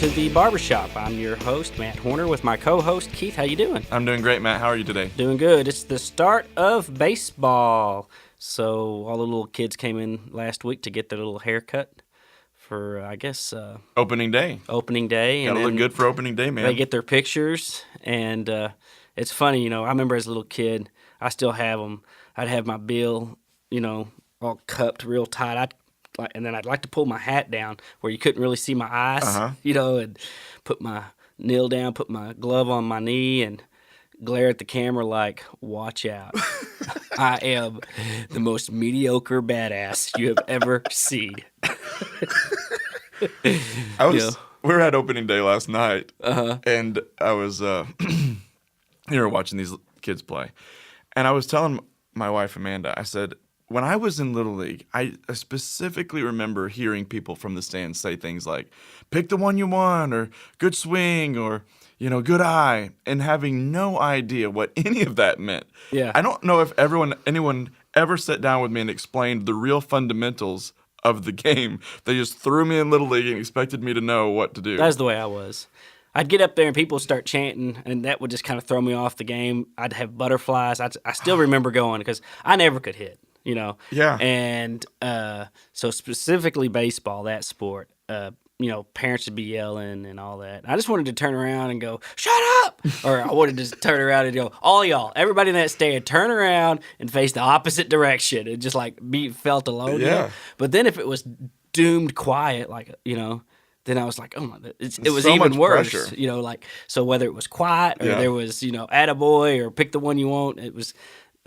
to the Barbershop. I'm your host, Matt Horner, with my co-host, Keith. How you doing? I'm doing great, Matt. How are you today? Doing good. It's the start of baseball. So all the little kids came in last week to get their little haircut for, I guess, Opening day. opening day. Gotta look good for opening day, man. They get their pictures, and it's funny, I remember as a little kid, I still have them. I'd have my bill, all cupped real tight. And then I'd like to pull my hat down where you couldn't really see my eyes, and put my kneel down, put my glove on my knee, and glare at the camera like, watch out. I am the most mediocre badass you have ever seen. We were at opening day last night, and I was watching these kids play, and I was telling my wife Amanda, I said, when I was in Little League, I specifically remember hearing people from the stands say things like, pick the one you want, or good swing, or, good eye, and having no idea what any of that meant. Yeah. I don't know if anyone ever sat down with me and explained the real fundamentals of the game. They just threw me in Little League and expected me to know what to do. That's the way I was. I'd get up there and people would start chanting, and that would just kind of throw me off the game. I'd have butterflies. I still remember going because I never could hit. Yeah. And so specifically baseball, that sport, parents would be yelling and all that. I just wanted to turn around and go, shut up! Or I wanted to just turn around and go, all y'all, everybody in that stand, turn around and face the opposite direction. And just felt alone. Yeah. But then if it was doomed quiet, then I was like, oh my, it was so even much worse. pressure. So whether it was quiet or there was, attaboy or pick the one you want, it was...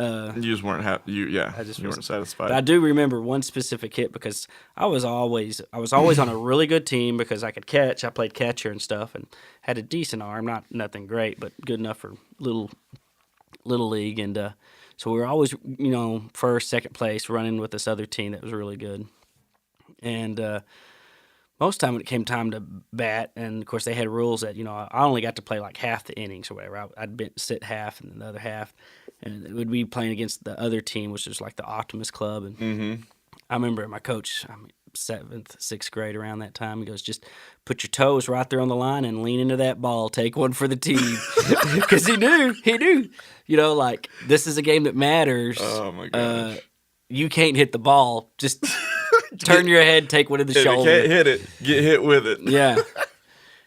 you just weren't happy. You weren't satisfied. But I do remember one specific hit because I was always on a really good team because I could catch. I played catcher and stuff and had a decent arm, nothing great, but good enough for little league. And so we were always, first, second place, running with this other team that was really good. And most of the time when it came time to bat, and of course they had rules that, I only got to play like half the innings or whatever. I'd sit half and then the other half, and it would be playing against the other team, which was like the Optimus Club. And I remember my coach, 7th, 6th grade around that time, he goes, just put your toes right there on the line and lean into that ball. Take one for the team. Because he knew, this is a game that matters. Oh, my gosh. You can't hit the ball. Just... turn your head, take one in the shoulder. If you can't hit it, get hit with it. Yeah.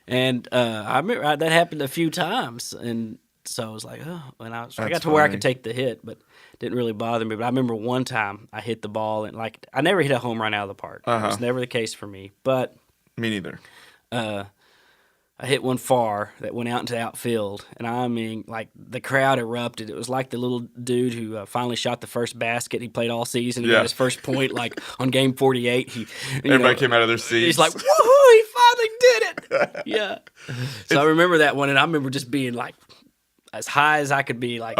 And I remember that happened a few times. And so I was like, oh. And I got to where I could take the hit, but it didn't really bother me. But I remember one time I hit the ball, and I never hit a home run out of the park. It was never the case for me. But me neither. I hit one far that went out into the outfield, and I mean, the crowd erupted. It was like the little dude who finally shot the first basket. He played all season. He got his first point, on game 48. Everybody came out of their seats. He's like, woohoo, he finally did it. Yeah. So I remember that one, and I remember just being, as high as I could be. Look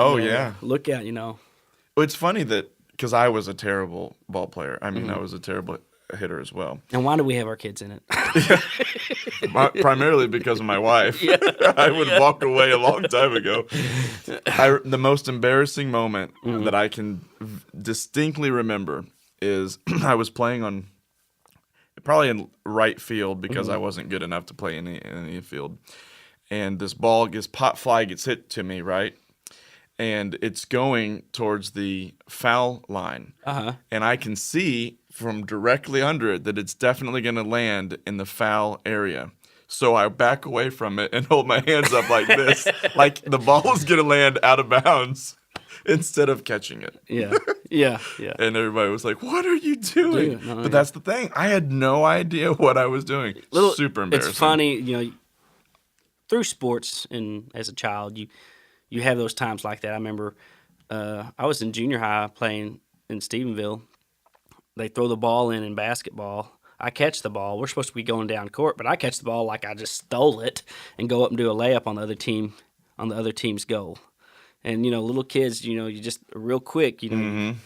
out, Well, it's funny that, because I was a terrible ball player. I mean, I was a terrible hitter as well. And why do we have our kids in it? Primarily because of my wife. Yeah. I would walk away a long time ago. The most embarrassing moment that I can distinctly remember is I was playing probably in right field because I wasn't good enough to play in any field. And this ball pop fly gets hit to me, right? And it's going towards the foul line. And I can see from directly under it that it's definitely going to land in the foul area. So I back away from it and hold my hands up like this, like the ball is going to land out of bounds instead of catching it. Yeah. And everybody was like, what are you doing? But that's the thing. I had no idea what I was doing. Super embarrassing. It's funny, through sports and as a child, you have those times like that. I remember I was in junior high playing in Stephenville. They throw the ball in basketball. I catch the ball. We're supposed to be going down court, but I catch the ball like I just stole it and go up and do a layup on the other team's goal. And little kids, you just real quick, you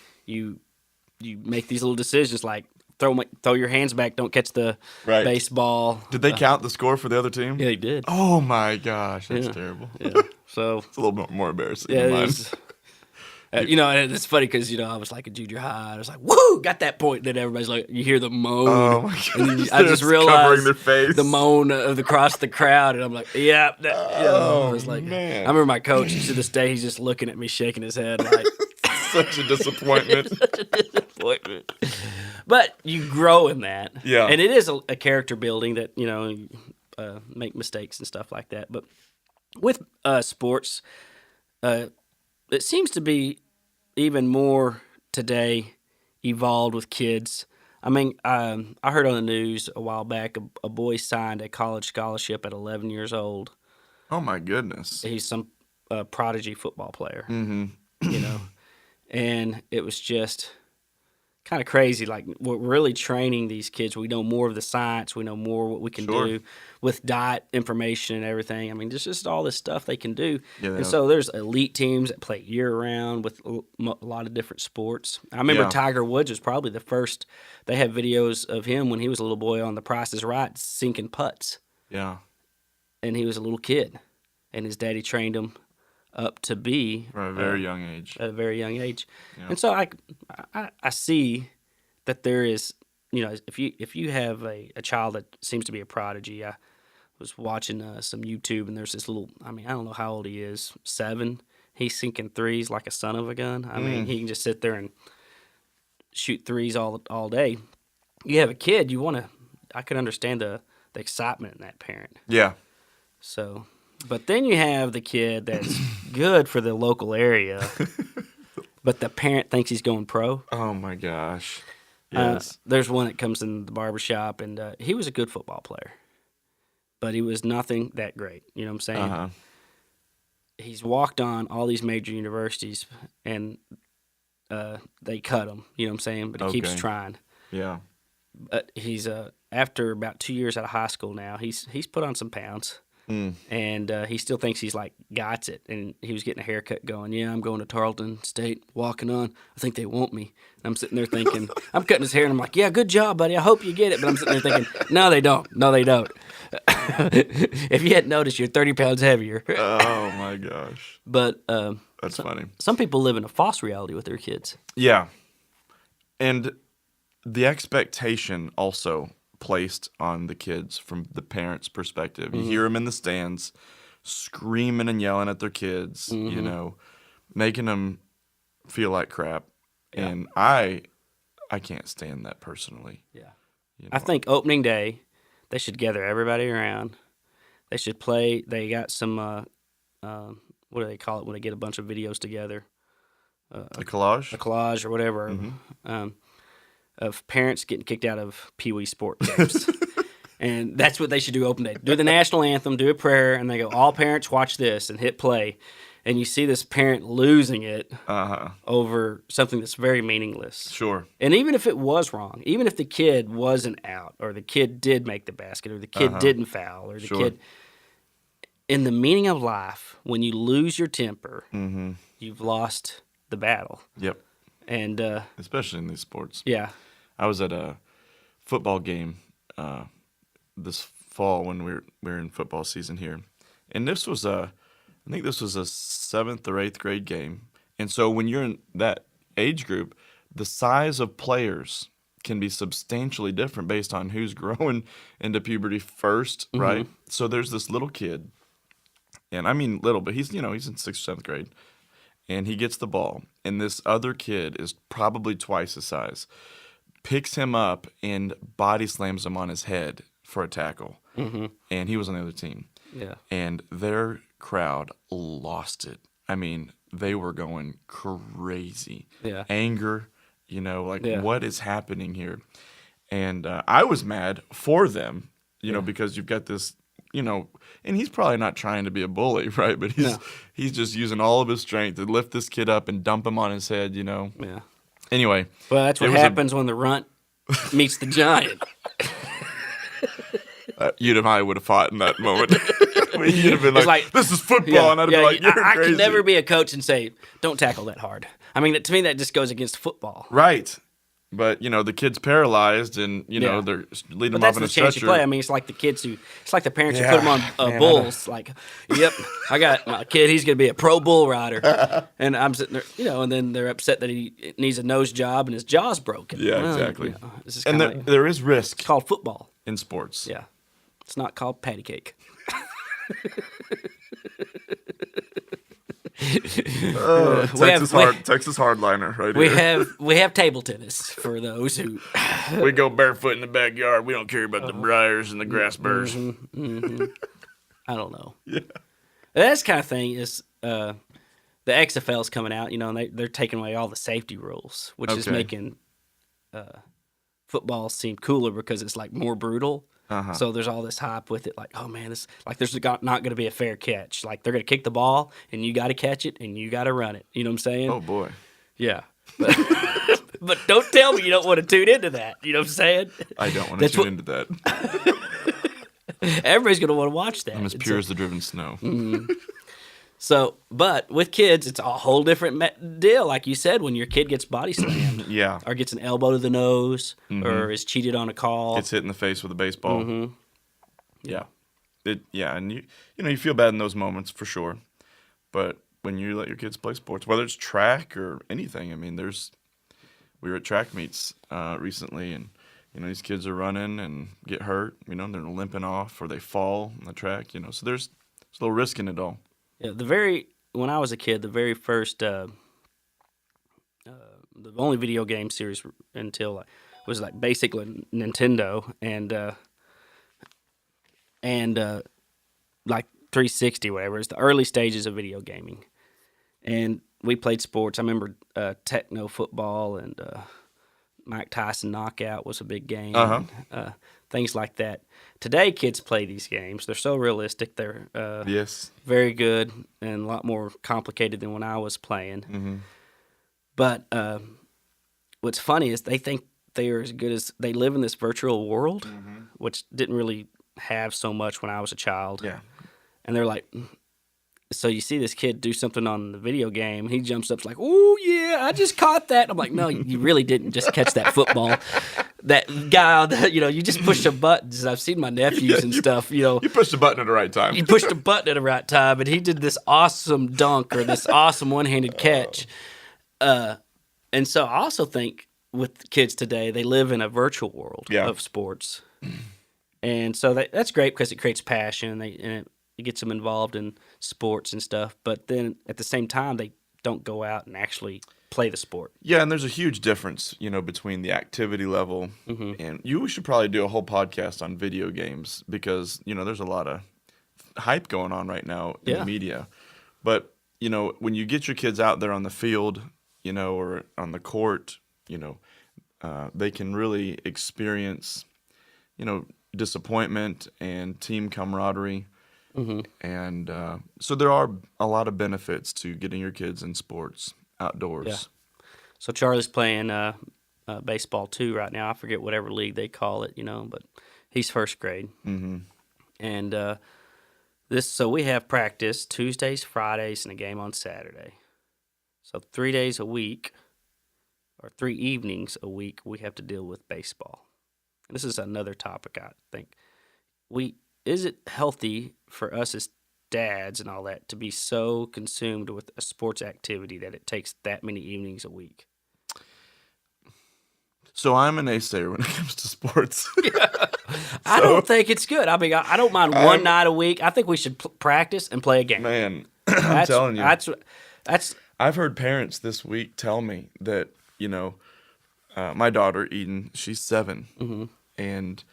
make these little decisions like throw your hands back, don't catch the baseball. Did they count the score for the other team? Yeah, they did. Oh my gosh, that's terrible. Yeah. So it's a little bit more embarrassing yeah, than mine. And it's funny because I was like a junior high. I was like, "Woo!" Got that point. Then everybody's like, you hear the moan. Oh my gosh. And then I They're just covering realized their face. the moan of across the crowd, and I'm like, "Yeah." I was like, man. I remember my coach to this day. He's just looking at me, shaking his head, like Such a disappointment. such a disappointment. But you grow in that, Yeah. and it is a character building that make mistakes and stuff like that. But with sports, it seems to be even more today evolved with kids. I mean, I heard on the news a while back a boy signed a college scholarship at 11 years old. Oh my goodness. He's some prodigy football player, Mm-hmm. and it was just kind of crazy. Like, we're really training these kids. We know more of the science. We know more what we can Sure. do with diet information and everything. I mean, there's just all this stuff they can do. Yeah, And so there's elite teams that play year-round with a lot of different sports. I remember Yeah. Tiger Woods was probably the first. They have videos of him when he was a little boy on The Price is Right sinking putts, Yeah. and he was a little kid, and his daddy trained him up to be From a very young age. at a very young age. Yeah. And so I see that there is, if you have a child that seems to be a prodigy. I was watching some YouTube, and there's this little, I don't know how old he is, 7. He's sinking threes like a son of a gun. I mean, he can just sit there and shoot threes all day. You have a kid, I could understand the excitement in that parent. Yeah. So, but then you have the kid that's good for the local area, but the parent thinks he's going pro. Oh my gosh. Yes. There's one that comes in the barbershop, and he was a good football player, but he was nothing that great. You know what I'm saying? Uh-huh. He's walked on all these major universities, and they cut him. You know what I'm saying? But he keeps Okay. trying. Yeah. But he's after about 2 years out of high school now, he's put on some pounds. And he still thinks he's got it. And he was getting a haircut going, yeah, I'm going to Tarleton State, walking on. I think they want me. And I'm sitting there thinking, I'm cutting his hair, and I'm like, yeah, good job, buddy. I hope you get it. But I'm sitting there thinking, no, they don't. No, they don't. If you hadn't noticed, you're 30 pounds heavier. Oh my gosh. But That's funny. some people live in a false reality with their kids. Yeah. And the expectation also placed on the kids from the parents' perspective. You hear them in the stands screaming and yelling at their kids, making them feel like crap. Yeah. And I can't stand that personally. Yeah. You I know? think opening day, they should gather everybody around. They should play. They got some, what do they call it when they get a bunch of videos together? A collage? A collage or whatever, of parents getting kicked out of Pee Wee sport games. And that's what they should do open day. Do the national anthem, do a prayer, and they go, all parents watch this, and hit play. And you see this parent losing it over something that's very meaningless. Sure. And even if it was wrong, even if the kid wasn't out, or the kid did make the basket, or the kid didn't foul, or the kid, in the meaning of life, when you lose your temper, you've lost the battle. Yep. And Especially in these sports. yeah, I was at a football game this fall when we were in football season here, and this was I think this was a 7th or 8th grade game. And so when you're in that age group, the size of players can be substantially different based on who's growing into puberty first, right? So there's this little kid, and I mean little, but he's in 6th or 7th grade, and he gets the ball, and this other kid is probably twice his size, picks him up and body slams him on his head for a tackle. And he was on the other team. yeah, And their crowd lost it. I mean, they were going crazy. Yeah. Anger, Yeah. what is happening here? And I was mad for them, because you've got this, and he's probably not trying to be a bully, right? But he's just using all of his strength to lift this kid up and dump him on his head, yeah. Anyway. Well, that's what happens when the runt meets the giant. You and I would have fought in that moment. You'd have been It's like, this is football. And I'd be like, you're I crazy. could never be a coach and say, don't tackle that hard. I mean, to me, that just goes against football. Right. But the kid's paralyzed, and they're leading But him that's off in the a chance you stretcher. play. I mean, it's like the parents who Yeah, put them on man, bulls. Like, yep, I got my kid. He's going to be a pro bull rider. And I'm sitting there, and then they're upset that he needs a nose job and his jaw's broken. Yeah, Well, exactly. This is And kind of there is risk it's called football. in sports. Yeah, it's not called patty cake. Texas hardliner right here. We have table tennis for those who We go barefoot in the backyard. We don't care about the briars and the grass burrs. I don't know. Yeah. That's kind of thing is the XFL's coming out, and they're taking away all the safety rules, which is Okay. making football seem cooler because it's like more brutal. Uh-huh. So there's all this hype with it, like, oh man, there's not going to be a fair catch. Like they're going to kick the ball and you got to catch it and you got to run it. You know what I'm saying? Oh boy. Yeah. But, but don't tell me you don't want to tune into that. You know what I'm saying? I don't want to tune into that. Everybody's going to want to watch that. I'm as pure as the driven snow. So, but with kids, it's a whole different deal. Like you said, when your kid gets body slammed, Yeah. or gets an elbow to the nose, or is cheated on a call, Gets hit in the face with a baseball. Mm-hmm. Yeah. And you feel bad in those moments for sure. But when you let your kids play sports, whether it's track or anything, I mean, we were at track meets recently, and these kids are running and get hurt. They're limping off or they fall on the track. So there's a little risk in it all. Yeah, when I was a kid, the very first, the only video game series until was like basically Nintendo and like 360, whatever. It's the early stages of video gaming, and we played sports. I remember Techno football and Mike Tyson Knockout was a big game. Uh-huh. Things like that. Today, kids play these games. They're so realistic. They're Yes. very good and a lot more complicated than when I was playing. Mm-hmm. But what's funny is they think they are as good as they live in this virtual world, which didn't really have so much when I was a child. Yeah. And they're like, so you see this kid do something on the video game, and he jumps up, like, "Oh yeah, I just caught that." I'm like, "No, you really didn't just catch that football. That guy, you just pushed some buttons." I've seen my nephews and stuff. You pushed the button at the right time. You pushed a button at the right time, and he did this awesome dunk or this awesome one-handed catch. And so I also think with kids today, they live in a virtual world of sports, and so that's great because it creates passion. And it gets them involved in sports and stuff, but then at the same time, they don't go out and actually play the sport. Yeah, and there's a huge difference, between the activity level and we should probably do a whole podcast on video games because, there's a lot of hype going on right now in the media. But, when you get your kids out there on the field, or on the court, they can really experience, disappointment and team camaraderie. And so there are a lot of benefits to getting your kids in sports outdoors. Yeah. So Charlie's playing baseball too right now. I forget whatever league they call it, but he's first grade. Mm-hmm. And so we have practice Tuesdays, Fridays, and a game on Saturday. So 3 days a week, or 3 evenings a week, we have to deal with baseball. And this is another topic I think. Is it healthy for us as dads and all that to be so consumed with a sports activity that it takes that many evenings a week? So I'm an naysayer when it comes to sports. I don't think it's good. I mean, I don't mind one night a week. I think we should practice and play a game. Man, I'm telling you. That's. I've heard parents this week tell me that, my daughter, Eden, she's 7. And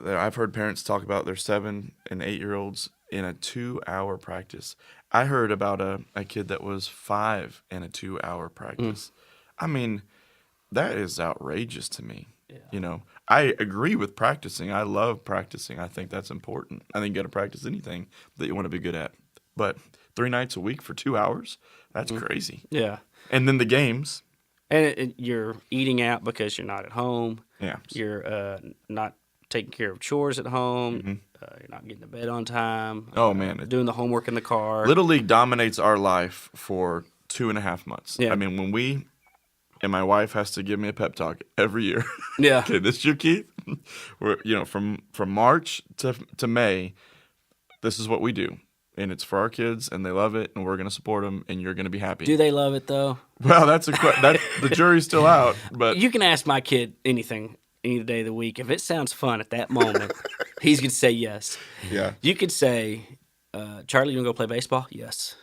I've heard parents talk about their 7 and 8-year-olds in a 2-hour practice. I heard about a kid that was 5 in a 2-hour practice. I mean, that is outrageous to me. Yeah. I agree with practicing. I love practicing. I think that's important. I think you got to practice anything that you want to be good at. But 3 nights a week for 2 hours, that's crazy. Yeah. And then the games. And you're eating out because you're not at home. Yeah. You're not taking care of chores at home. You're not getting to bed on time. Oh, man. Doing the homework in the car. Little League dominates our life for 2.5 months. Yeah. I mean, when we and my wife has to give me a pep talk every year. Yeah. Okay, this is your key. We're from March to May, this is what we do, and it's for our kids, and they love it, and we're gonna support them, and you're gonna be happy. Do they love it though? Well, that's the jury's still out, but You can ask my kid anything any day of the week. If it sounds fun at that moment, he's gonna say yes. yeah, You could say, Charlie, you wanna go play baseball? Yes.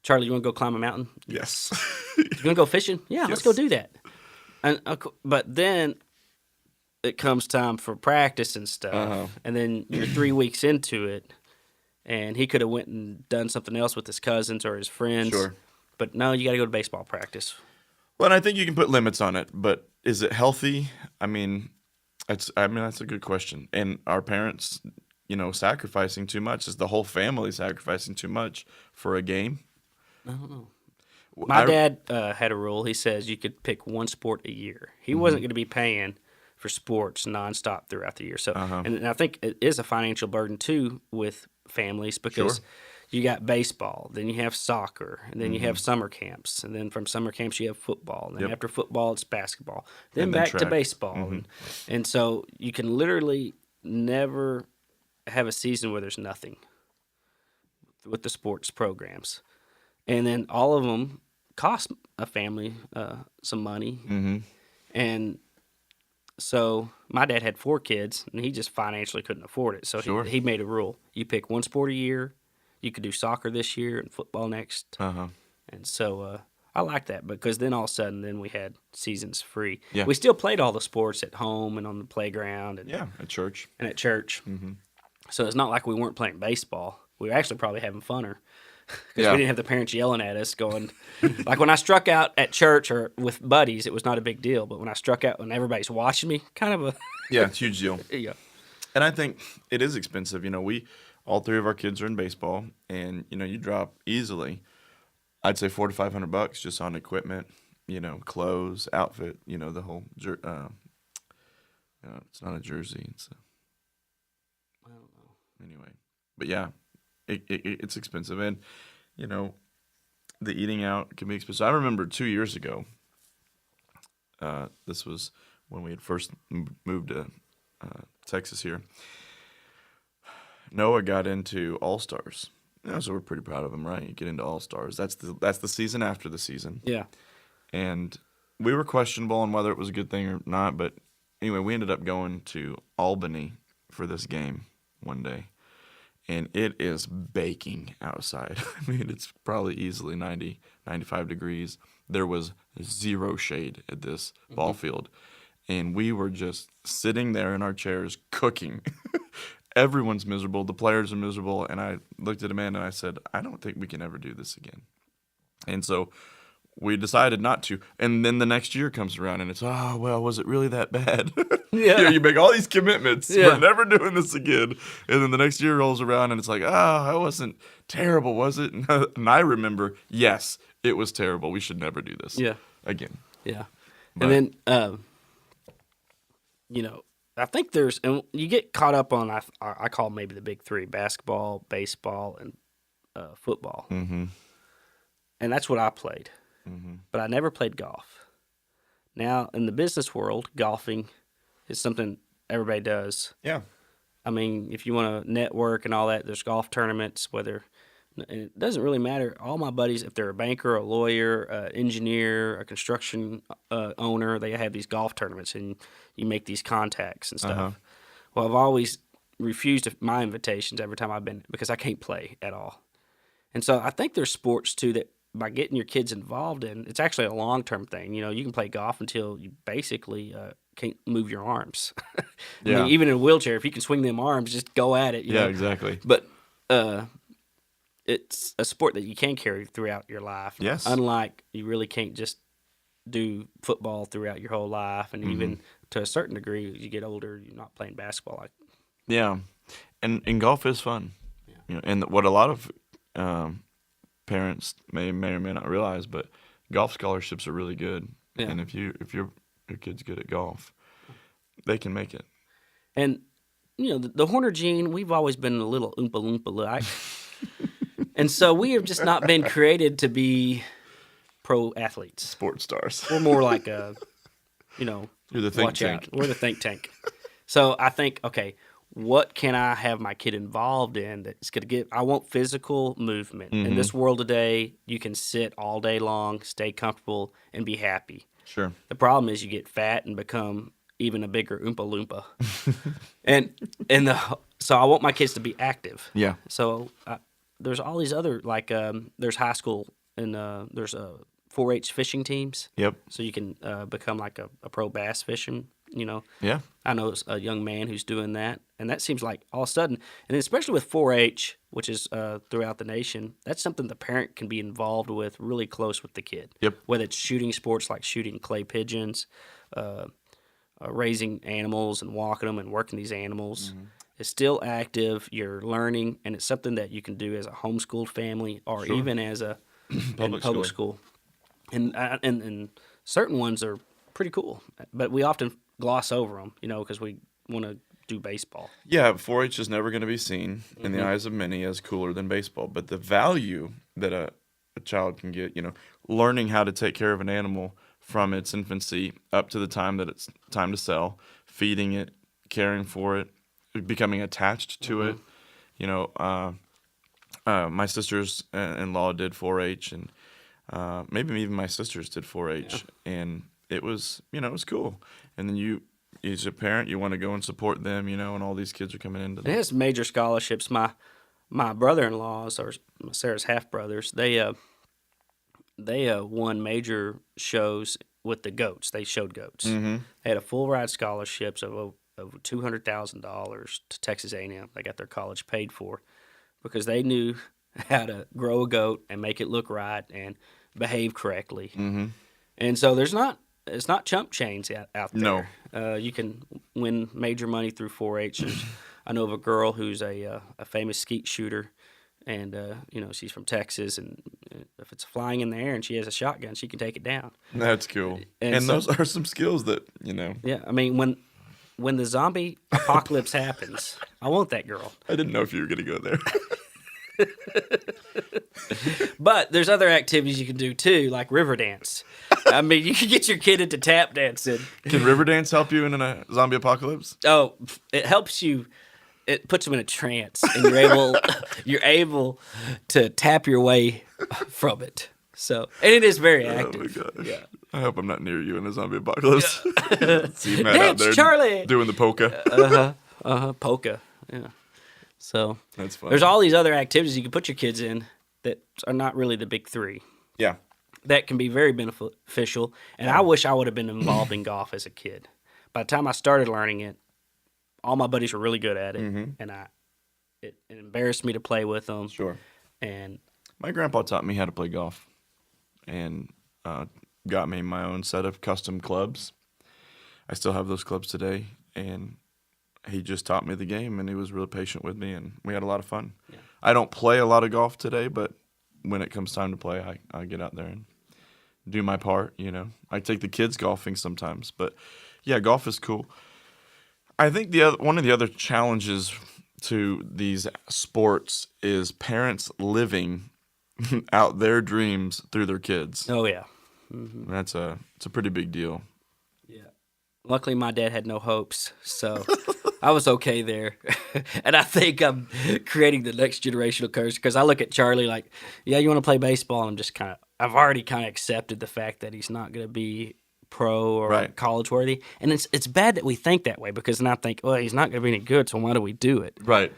Charlie, you wanna go climb a mountain? yes, You wanna go fishing? Yeah, let's go Yes. do that. And but then it comes time for practice and stuff, and then you're 3 weeks into it, and he could have went and done something else with his cousins or his friends. Sure. But no, you got to go to baseball practice. Well, and I think you can put limits on it, but is it healthy? I mean, that's a good question. And our parents, sacrificing too much? Is the whole family sacrificing too much for a game? I don't know. My dad had a rule. He says you could pick one sport a year. He wasn't going to be paying for sports nonstop throughout the year. So, and I think it is a financial burden too with families because Sure. you got baseball, then you have soccer, and then you have summer camps, and then from summer camps you have football, and then after football it's basketball, then And then back to track. baseball, and so you can literally never have a season where there's nothing with the sports programs, and then all of them cost a family some money, and so my dad had 4 kids, and he just financially couldn't afford it. So Sure. he made a rule: you pick one sport a year. You could do soccer this year and football next. And so I like that because then all of a sudden, then we had seasons free. Yeah. We still played all the sports at home and on the playground and, Yeah, at church. and at church. So it's not like we weren't playing baseball. We were actually probably having funner because Yeah. we didn't have the parents yelling at us going, like when I struck out at church or with buddies, it was not a big deal. But when I struck out when everybody's watching me, kind of a, Yeah, it's a huge deal. yeah. And I think it is expensive. All 3 of our kids are in baseball, and you drop easily, I'd say $400 to $500 just on equipment, clothes, outfit, the whole. It's not a jersey. It's I don't know. anyway, but yeah, it's expensive, and the eating out can be expensive. I remember 2 years ago. This was when we had first moved to Texas here. Noah got into All-Stars. So we're pretty proud of him, right? You get into All-Stars. That's the season after the season. Yeah. And we were questionable on whether it was a good thing or not, but anyway, we ended up going to Albany for this game one day. And it is baking outside. I mean, it's probably easily 90, 95 degrees. There was zero shade at this ball field. And we were just sitting there in our chairs cooking. Everyone's miserable. The players are miserable. And I looked at Amanda and I said, I don't think we can ever do this again. And so we decided not to. And then the next year comes around and it's, was it really that bad? Yeah. You make all these commitments. Yeah. We're never doing this again. And then the next year rolls around and it's like, I wasn't terrible, was it? And I remember, yes, it was terrible. We should never do this again. Yeah. But- And then, I think and you get caught up on, I call maybe the big 3, basketball, baseball, and football. Mm-hmm. And that's what I played. Mm-hmm. But I never played golf. Now, in the business world, golfing is something everybody does. Yeah. I mean, if you want to network and all that, there's golf tournaments, and it doesn't really matter. All my buddies, if they're a banker, a lawyer, an engineer, a construction owner, they have these golf tournaments, and you make these contacts and stuff. Well, I've always refused my invitations every time I've been because I can't play at all. And so I think there's sports, too, that by getting your kids involved in, it's actually a long-term thing. You can play golf until you basically can't move your arms. I Yeah. mean, even in a wheelchair, if you can swing them arms, just go at it. You know? Exactly. But it's a sport that you can carry throughout your life. Yes. Unlike you really can't just do football throughout your whole life. And even to a certain degree, as you get older, you're not playing basketball. Yeah. And golf is fun. Yeah. And what a lot of parents may or may not realize, but golf scholarships are really good. Yeah. And if your kid's good at golf, they can make it. And, the Horner gene, we've always been a little oompa loompa like. And so we have just not been created to be pro athletes. Sports stars. We're more like a, you know, You're the think watch tank. out. We're the think tank. So I think, okay, what can I have my kid involved in that's going to get? I want physical movement. In this world today, you can sit all day long, stay comfortable, and be happy. Sure. The problem is you get fat and become even a bigger Oompa Loompa. So I want my kids to be active. Yeah. So there's all these other, like there's high school and there's 4-H fishing teams. Yep. So you can become like a pro bass fishing, you know. Yeah. I know a young man who's doing that. And that seems like all of a sudden, and especially with 4-H, which is throughout the nation, that's something the parent can be involved with really close with the kid. Yep. Whether it's shooting sports like shooting clay pigeons, raising animals and walking them and working these animals. It's still active, you're learning, and it's something that you can do as a homeschooled family or even as a public school. And certain ones are pretty cool, but we often gloss over them, you know, because we want to do baseball. Yeah, 4-H is never going to be seen in the eyes of many as cooler than baseball, but the value that a child can get, you know, learning how to take care of an animal from its infancy up to the time that it's time to sell, feeding it, caring for it, becoming attached to it. You know, my sisters-in-law did 4-H, and maybe even my sisters did 4-H, and it was, you know, it was cool. And then you, as a parent, you want to go and support them, you know, and all these kids are coming into It has major scholarships. My brother-in-laws, or Sarah's half-brothers, they won major shows with the goats. They showed goats. They had a full ride scholarships of over $200,000 to Texas A&M. They got their college paid for because they knew how to grow a goat and make it look right and behave correctly. And so it's not chump change out there. No. You can win major money through 4-H. I know of a girl who's a famous skeet shooter, and you know, she's from Texas, and if it's flying in the air and she has a shotgun, she can take it down. That's cool. And those are some skills that, you know. Yeah, I mean, when the zombie apocalypse happens, I want that girl. I didn't know if you were going to go there. But there's other activities you can do too, like river dance. I mean, you can get your kid into tap dancing. Can river dance help you in a zombie apocalypse? Oh, it helps you. It puts them in a trance, and you're able to tap your way from it. So, and it is very active. Oh my gosh. Yeah. I hope I'm not near you in a zombie apocalypse. See Matt out Dance, there Charlie! doing the polka. Polka. Yeah. So That's fun. there's all these other activities you can put your kids in that are not really the big three. Yeah. That can be very beneficial. And I wish I would have been involved in golf as a kid. By the time I started learning it, all my buddies were really good at it, and it embarrassed me to play with them. Sure. And My grandpa taught me how to play golf and got me my own set of custom clubs. I still have those clubs today, and he just taught me the game, and he was really patient with me, and we had a lot of fun. Yeah. I don't play a lot of golf today, but when it comes time to play, I get out there and do my part, you know. I take the kids golfing sometimes, but yeah, golf is cool. I think one of the other challenges to these sports is parents living out their dreams through their kids. oh yeah, It's a pretty big deal. yeah. Luckily, my dad had no hopes, so I was okay there. And I think I'm creating the next generational curse because I look at Charlie like, yeah, you want to play baseball? And I'm just I've already kind of accepted the fact that he's not going to be pro or college worthy. And it's bad that we think that way because then I think, well, he's not going to be any good, so why do we do it? Right.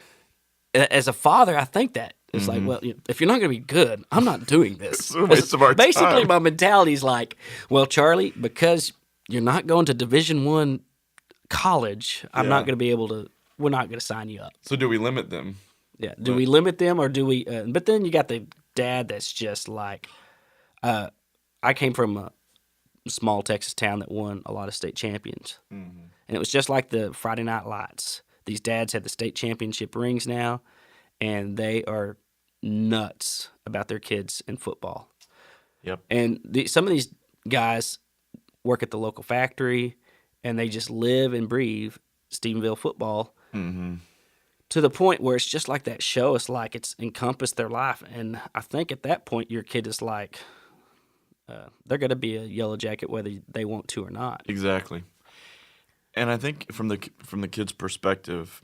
As a father, I think that. It's like, well, if you're not going to be good, I'm not doing this. It's a waste of our time. Basically, my mentality is like, well, Charlie, because you're not going to Division I college, I'm not going to be able to, we're not going to sign you up. So do we limit them? Yeah. Do we limit them or do we, but then you got the dad that's just like, I came from a small Texas town that won a lot of state champions. And it was just like the Friday Night Lights. These dads have the state championship rings now, and they are nuts about their kids in football. Yep. And some of these guys work at the local factory, and they just live and breathe Stephenville football to the point where it's just like that show. It's like it's encompassed their life. And I think at that point, your kid is like, they're going to be a Yellow Jacket whether they want to or not. Exactly. And I think from the kid's perspective,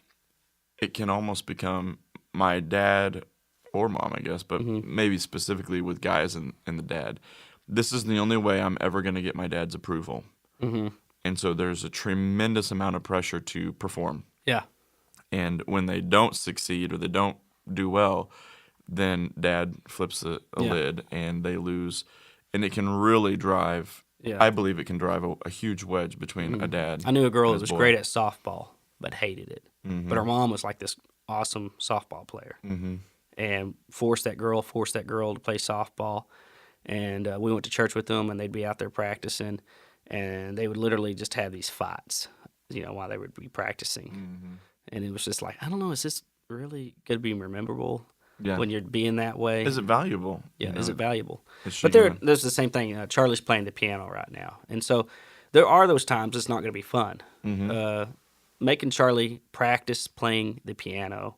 it can almost become my dad or mom, I guess, but maybe specifically with guys and the dad. This is the only way I'm ever going to get my dad's approval. Mm-hmm. And so there's a tremendous amount of pressure to perform. Yeah. And when they don't succeed or they don't do well, then dad flips a lid and they lose. And it can really drive, I believe it can drive a huge wedge between a dad. I knew a girl and that his was boy. great at softball, but hated it. But her mom was like this awesome softball player and forced that girl to play softball. And we went to church with them, and they'd be out there practicing, and they would literally just have these fights, while they would be practicing. And it was just like, I don't know, is this really going to be memorable when you're being that way? Is it valuable? Yeah, is it valuable? Is she But there's the same thing. Charlie's playing the piano right now. And so there are those times it's not going to be fun. Making Charlie practice playing the piano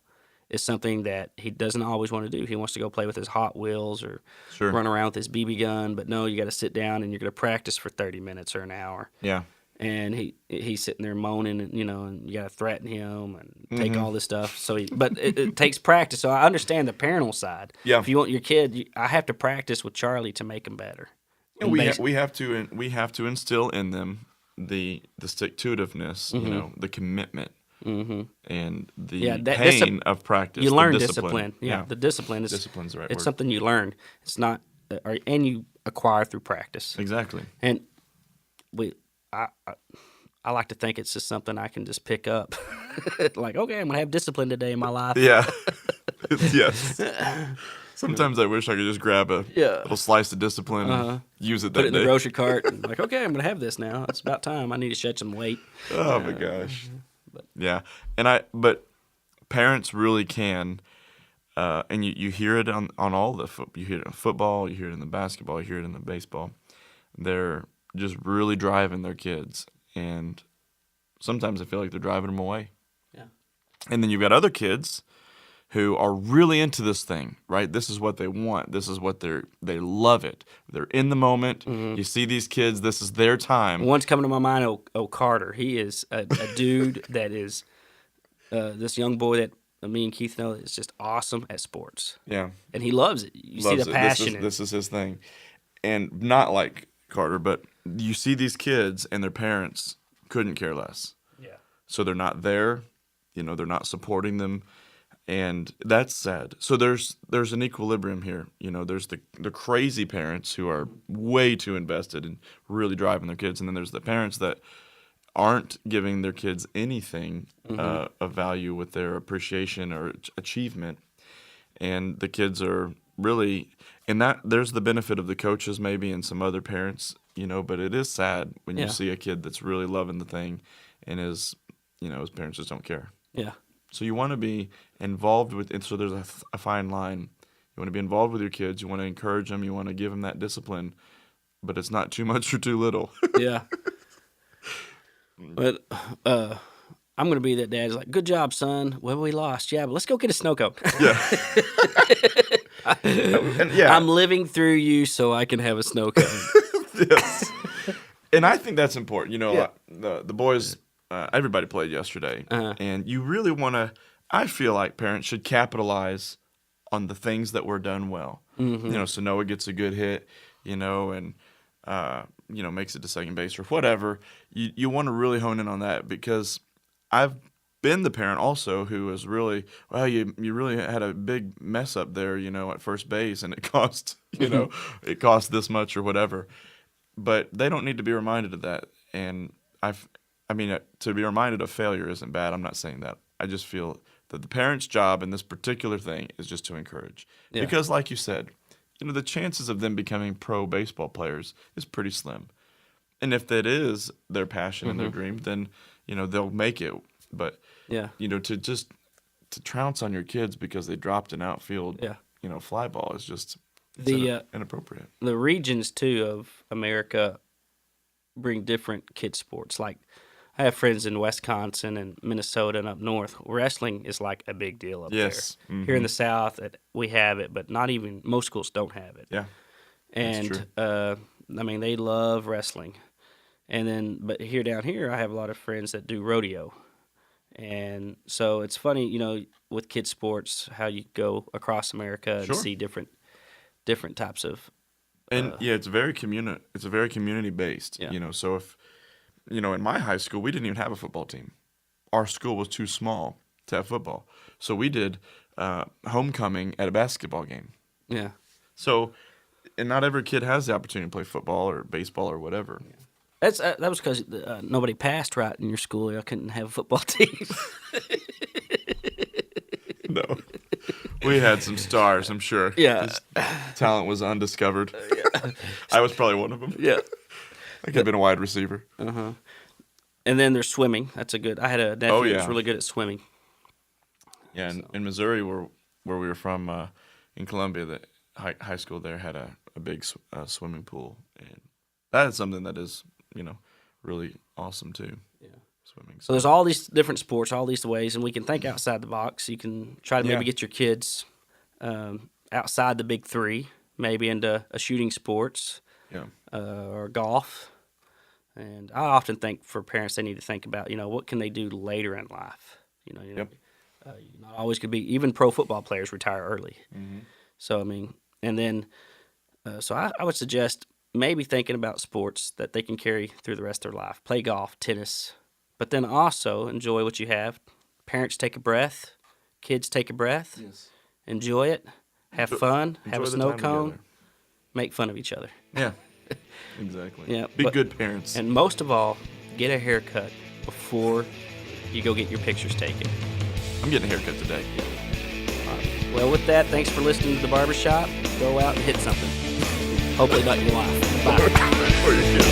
is something that he doesn't always want to do. He wants to go play with his Hot Wheels or run around with his BB gun. But no, you got to sit down and you're going to practice for 30 minutes or an hour. Yeah. And he's sitting there moaning, and you got to threaten him and take all this stuff. But it takes practice. So I understand the parental side. Yeah. If you want your kid, I have to practice with Charlie to make him better. And we have to instill in them the stick-to-itiveness, the commitment, and the pain of practice. You learn the discipline. Yeah, the discipline is discipline's the right it's word. something you learn. It's not, and you acquire through practice. Exactly. And I like to think it's just something I can just pick up. Like, okay, I'm gonna have discipline today in my life. Yeah. Yes. Sometimes I wish I could just grab a little slice of discipline and use it that Put it in day. the grocery cart and like, okay, I'm gonna have this now. It's about time. I need to shed some weight. Oh my gosh. Yeah. But parents really can, and you hear it on all the you hear it in football, you hear it in the basketball, you hear it in the baseball. They're just really driving their kids, and sometimes I feel like they're driving them away. Yeah. And then you've got other kids who are really into this thing, right? This is what they want. This is what they love it. They're in the moment. You see these kids. This is their time. One's coming to my mind. Carter. He is a dude that is this young boy that me and Keith know is just awesome at sports. Yeah, and he loves it. You see the passion. This is his thing, and not like Carter, but you see these kids and their parents couldn't care less. Yeah. So they're not there. They're not supporting them. And that's sad. So there's an equilibrium here. There's the crazy parents who are way too invested in really driving their kids, and then there's the parents that aren't giving their kids anything of value with their appreciation or achievement. And the kids are really, and that there's the benefit of the coaches maybe and some other parents, but it is sad when you see a kid that's really loving the thing and his parents just don't care. Yeah. So you want to be involved with, and so there's a fine line. You want to be involved with your kids. You want to encourage them. You want to give them that discipline, but it's not too much or too little. Yeah. But I'm going to be that dad. He's like, good job, son. Well, we lost. Yeah, but let's go get a snow cone. Yeah. And I'm living through you so I can have a snow cone. Yes. And I think that's important. The boys, everybody played yesterday. And you really want to, I feel like parents should capitalize on the things that were done well. So Noah gets a good hit, and makes it to second base or whatever. You want to really hone in on that, because I've been the parent also who is really, you really had a big mess up there, at first base, and it cost, it cost this much or whatever. But they don't need to be reminded of that. And to be reminded of failure isn't bad. I'm not saying that. I just feel that the parent's job in this particular thing is just to encourage. Yeah. Because like you said, the chances of them becoming pro baseball players is pretty slim. And if that is their passion and their dream, then, they'll make it. But, to trounce on your kids because they dropped an outfield, fly ball is just inappropriate. The regions, too, of America bring different kid sports. Like, I have friends in Wisconsin and Minnesota and up north. Wrestling is like a big deal up there. Here in the South, we have it, but not even most schools don't have it. Yeah, and I mean, they love wrestling. And then, but down here, I have a lot of friends that do rodeo. And so it's funny, with kids sports, how you go across America and Sure. see different types of. And it's very community based. Yeah. So if in my high school we didn't even have a football team. Our school was too small to have football, so we did homecoming at a basketball game. Yeah. So, and not every kid has the opportunity to play football or baseball or whatever. Yeah. That was because nobody passed right in your school. I couldn't have a football team. No, we had some stars, I'm sure. Yeah. His talent was undiscovered. I was probably one of them. Yeah. I could have been a wide receiver. Uh-huh. And then there's swimming. That's a good. I had a nephew who was really good at swimming. Yeah, in Missouri, where we were from, in Columbia, the high school there had a big swimming pool, and that is something that is really awesome too. Yeah, swimming. So there's all these different sports, all these ways, and we can think outside the box. You can try to maybe get your kids outside the big three, maybe into a shooting sports, or golf. And I often think for parents, they need to think about, what can they do later in life. You're not always going to be, even pro football players retire early. Mm-hmm. So, I mean, and then, so I would suggest maybe thinking about sports that they can carry through the rest of their life. Play golf, tennis, but then also enjoy what you have. Parents take a breath, kids take a breath, enjoy it, have fun, have a snow cone, together. Make fun of each other. Yeah. Exactly. Yeah, Be good parents. And most of all, get a haircut before you go get your pictures taken. I'm getting a haircut today. All right. Well, with that, thanks for listening to the Barbershop. Go out and hit something. Hopefully not your wife. Bye. Or your kids.